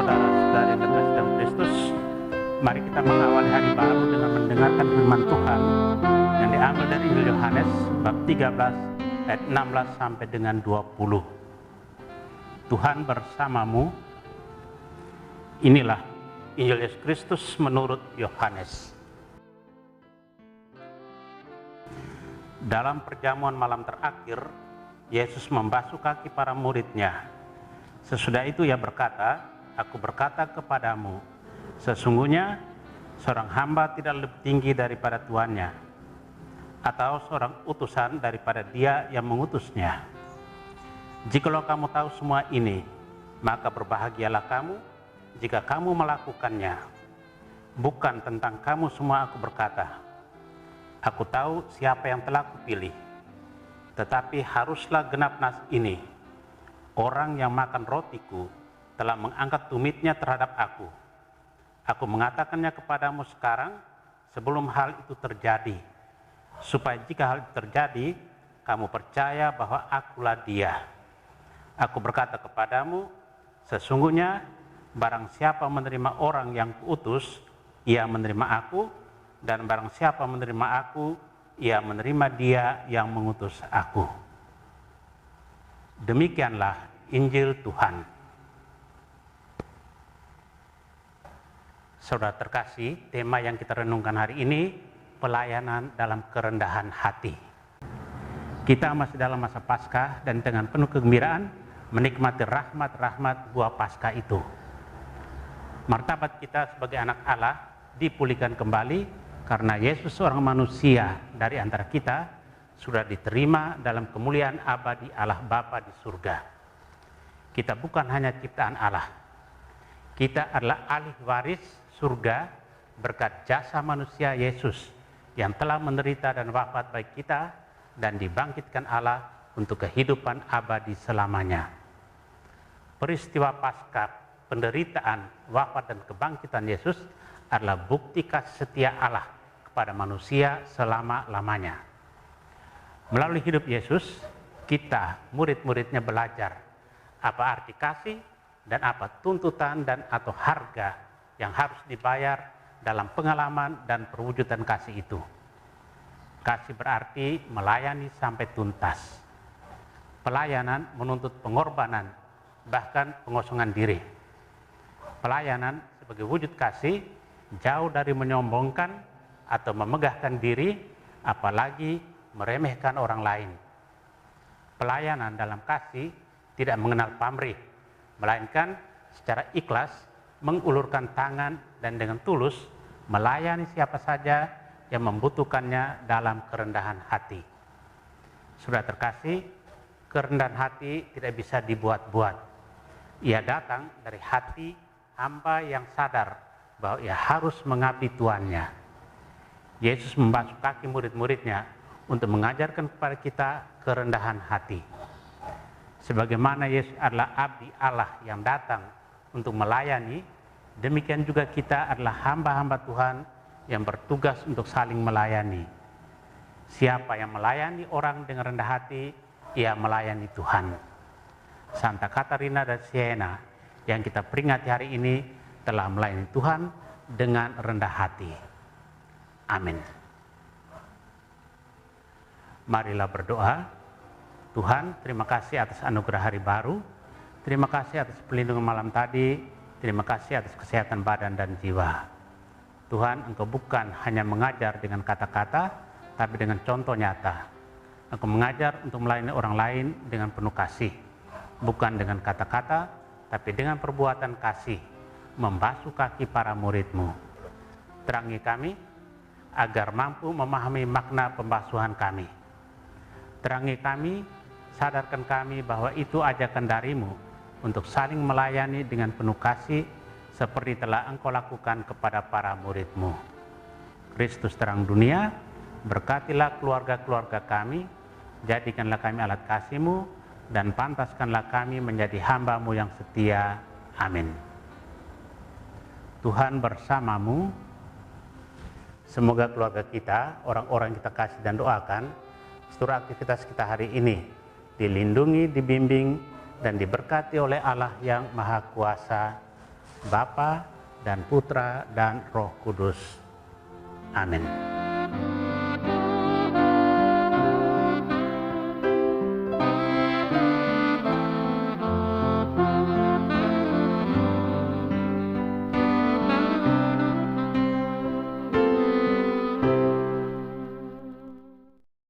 saudara-saudari yang terkasih dalam Kristus, mari kita mengawali hari baru dengan mendengarkan firman Tuhan yang diambil dari Injil Yohanes bab 13 ayat 16 sampai dengan 20. Tuhan bersamamu. Inilah Injil Yesus Kristus menurut Yohanes. Dalam perjamuan malam terakhir, Yesus membasuh kaki para murid-Nya. Sesudah itu Ia berkata, "Aku berkata kepadamu, sesungguhnya seorang hamba tidak lebih tinggi daripada tuannya, atau seorang utusan daripada dia yang mengutusnya. Jikalau kamu tahu semua ini, maka berbahagialah kamu jika kamu melakukannya. Bukan tentang kamu semua aku berkata. Aku tahu siapa yang telah kupilih, tetapi haruslah genap nas ini. Orang yang makan rotiku telah mengangkat tumitnya terhadap aku. Aku mengatakannya kepadamu sekarang sebelum hal itu terjadi, supaya jika hal itu terjadi, kamu percaya bahwa akulah Dia. Aku berkata kepadamu, sesungguhnya barang siapa menerima orang yang kuutus, ia menerima aku, dan barang siapa menerima aku, ia menerima Dia yang mengutus aku." Demikianlah Injil Tuhan. Saudara terkasih, tema yang kita renungkan hari ini, pelayanan dalam kerendahan hati. Kita masih dalam masa Paskah dan dengan penuh kegembiraan menikmati rahmat-rahmat buah Paskah itu. Martabat kita sebagai anak Allah dipulihkan kembali karena Yesus seorang manusia dari antara kita sudah diterima dalam kemuliaan abadi Allah Bapa di surga. Kita bukan hanya ciptaan Allah. Kita adalah ahli waris surga berkat jasa manusia Yesus yang telah menderita dan wafat bagi kita dan dibangkitkan Allah untuk kehidupan abadi selamanya. Peristiwa Paskah, penderitaan, wafat dan kebangkitan Yesus adalah bukti kasih setia Allah kepada manusia selama-lamanya. Melalui hidup Yesus, kita murid-muridnya belajar apa arti kasih dan apa tuntutan dan atau harga yang harus dibayar dalam pengalaman dan perwujudan kasih itu. Kasih berarti melayani sampai tuntas. Pelayanan menuntut pengorbanan, bahkan pengosongan diri. Pelayanan sebagai wujud kasih jauh dari menyombongkan atau memegahkan diri, apalagi meremehkan orang lain. Pelayanan dalam kasih tidak mengenal pamrih, melainkan secara ikhlas mengulurkan tangan dan dengan tulus melayani siapa saja yang membutuhkannya dalam kerendahan hati. Sudah terkasih, kerendahan hati tidak bisa dibuat-buat. Ia datang dari hati hamba yang sadar bahwa ia harus mengabdi tuannya. Yesus membasuh kaki murid-muridnya untuk mengajarkan kepada kita kerendahan hati. Sebagaimana Yesus adalah abdi Allah yang datang untuk melayani, demikian juga kita adalah hamba-hamba Tuhan yang bertugas untuk saling melayani. Siapa yang melayani orang dengan rendah hati, ia melayani Tuhan. Santa Katarina dari Siena yang kita peringati hari ini telah melayani Tuhan dengan rendah hati. Amin. Marilah berdoa. Tuhan, terima kasih atas anugerah hari baru. Terima kasih atas perlindungan malam tadi. Terima kasih atas kesehatan badan dan jiwa. Tuhan, Engkau bukan hanya mengajar dengan kata-kata, tapi dengan contoh nyata. Engkau mengajar untuk melayani orang lain dengan penuh kasih. Bukan dengan kata-kata, tapi dengan perbuatan kasih. Membasuh kaki para murid-Mu. Terangi kami, agar mampu memahami makna pembasuhan kami. Terangi kami, sadarkan kami bahwa itu ajakan dari-Mu untuk saling melayani dengan penuh kasih seperti telah Engkau lakukan kepada para murid-Mu. Kristus terang dunia, berkatilah keluarga-keluarga kami, jadikanlah kami alat kasih-Mu, dan pantaskanlah kami menjadi hamba-Mu yang setia. Amin. Tuhan bersamamu. Semoga keluarga kita, orang-orang yang kita kasih dan doakan, seluruh aktivitas kita hari ini dilindungi, dibimbing, dan diberkati oleh Allah yang Maha Kuasa. Bapa dan Putra dan Roh Kudus. Amin.